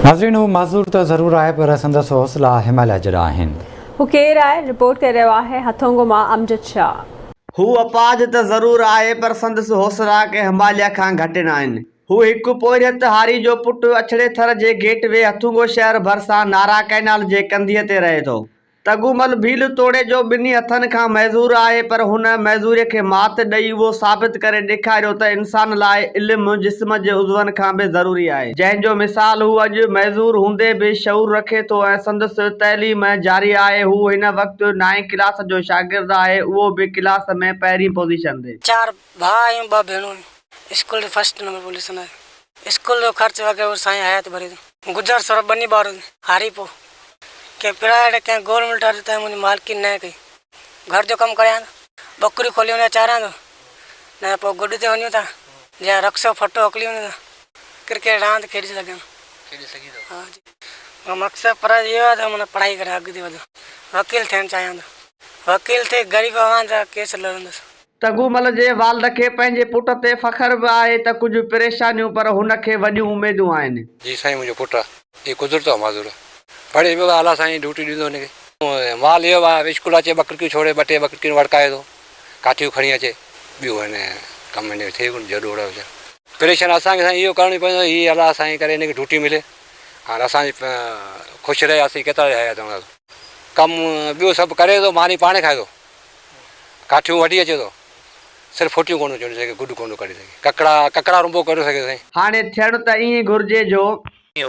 नाज़रीन माज़ूर तो ज़रूर आहे पर संदसि हौसला हिमालय जड़ा आहिनि। हू केरु आहे? रिपोर्ट करे रहियो आहे हथोंगो मां अमजद शाह। हू अपाज त ज़रूर आहे पर संदसि हौसला के हिमालय खां घटि न आहिनि। हू हिकु पोरियत हारी जो पुटु अछड़े थर जे गेट वे हथुंगो शहर भरिसां नारा कैनाल जे कंधीअ ते रहे थो। तगुमल भील तोड़े जो ॿिन्ही हथनि खां महज़ूर आहे पर हुन महज़ूरीअ खे मात ॾेई उहो साबित करे ॾेखारियो त इंसान लाइ इल्मु जिस्म जे उज़वनि खां बि ज़रूरी आहे, जंहिंजो मिसाल हू अॼु महज़ूर हूंदे बि शऊर रखे थो ऐं संदसि तइलीम जारी आहे। हू हिन वक़्तु 9वीं क्लास जो शागिर्द आहे, उहो बि क्लास में पहिरीं पोज़ीशन ते। 4 भाई 2 भेणूं स्कूल फर्स्ट नंबर पोजीशन आहे। स्कूल जो खर्च वगैरह साईं हयात भरे गुजर सर बनी बार हारी पो के प्राइवेट के गवर्नमेंट हर मुझे मालकी न कई घर जो कम कराया बकरी खोली उन्हें चारा न पो गुड ते वनियो था या रक्षो फटो अकली उन्हें क्रिकेट रांद खेल सके हां जी मकसद पर ये है मन पढ़ाई करे अगदी वध वकील थियण चाहियां वकील थे गरीब आवां जा केस लड़ंदस। तगुमल जे वालद खे पंहिंजे पुट ते फ़ख्र बि आहे त कुझु परेशानियूं पर हुन खे वॾियूं उमेदूं आहिनि। जी साईं मुंहिंजो पुटु आहे ये गुज़रतो माज़ूर पढ़े पियो आला साईं ड्यूटी ॾींदो हुनखे माल इहो आहे स्कूल अचे बकरियूं छोड़े 2-3 बकरियूं वड़काए थो काठियूं खणी अचे ॿियो हिन कम हिन थिए कोन जॾो वीचार परेशान असांखे साईं इहो करिणो पवंदो हीअ अलाह साईं करे हिनखे ड्यूटी मिले हाणे असां ख़ुशि रहियासीं केतिरा रहिया चवंदा कमु ॿियो सभु करे थो मानी पाणे खाए थो काठियूं वठी अचे थो सिर्फ़ु फोटियूं कोन चढ़ी सघे गुड कोन करे सघे ककड़ा रुंबो करे सघे साईं। हाणे थियण त ईअं घुर्जे जो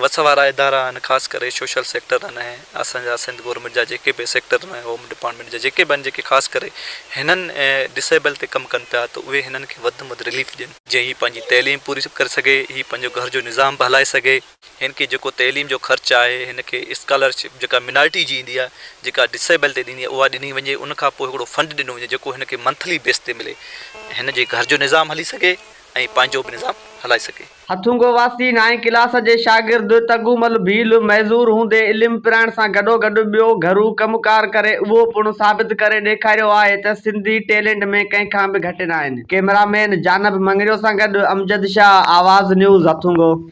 वस वारा इदारा आहिनि ख़ासि करे सोशल सेक्टर आहिनि असांजा सिंध गवर्नमेंट जा जेके बि सेक्टर आहिनि होम डिपार्टमेंट जा जेके बि आहिनि जेके ख़ासि करे हिननि डिसेबल ते कमु कनि पिया त उहे हिननि खे वधि में वधि रिलीफ ॾियनि जीअं हीअ पंहिंजी तइलीम पूरी करे सघे हीअ पंहिंजो घर जो निज़ाम बि हलाए सघे हिन खे जेको तइलीम जो ख़र्चु आहे हिन खे स्कॉलरशिप जेका मिनारिटी जी ईंदी आहे जेका डिसेबल ते ॾींदी आहे उहा ॾिनी वञे उनखां पोइ हिकिड़ो फंड ॾिनो वञे जेको हिन खे मंथली बेस ते मिले हिन जे घर जो निज़ाम हली सघे ऐं पंहिंजो बि निज़ाम हलाए सघे। हथुंगो वासी 9वीं क्लास जे शागिर्द तगुमल भील महज़ूर हूंदे इल्मु पिराइण सां गॾोगॾु ॿियो घरू कमुकार करे उहो पिणु साबित करे ॾेखारियो आहे त सिंधी टैलेंट में कंहिंखां बि घटि न आहिनि। कैमरामैन जानब मंगरियो सां गॾु अमजद शाह, आवाज़ न्यूज़ हथुंगो।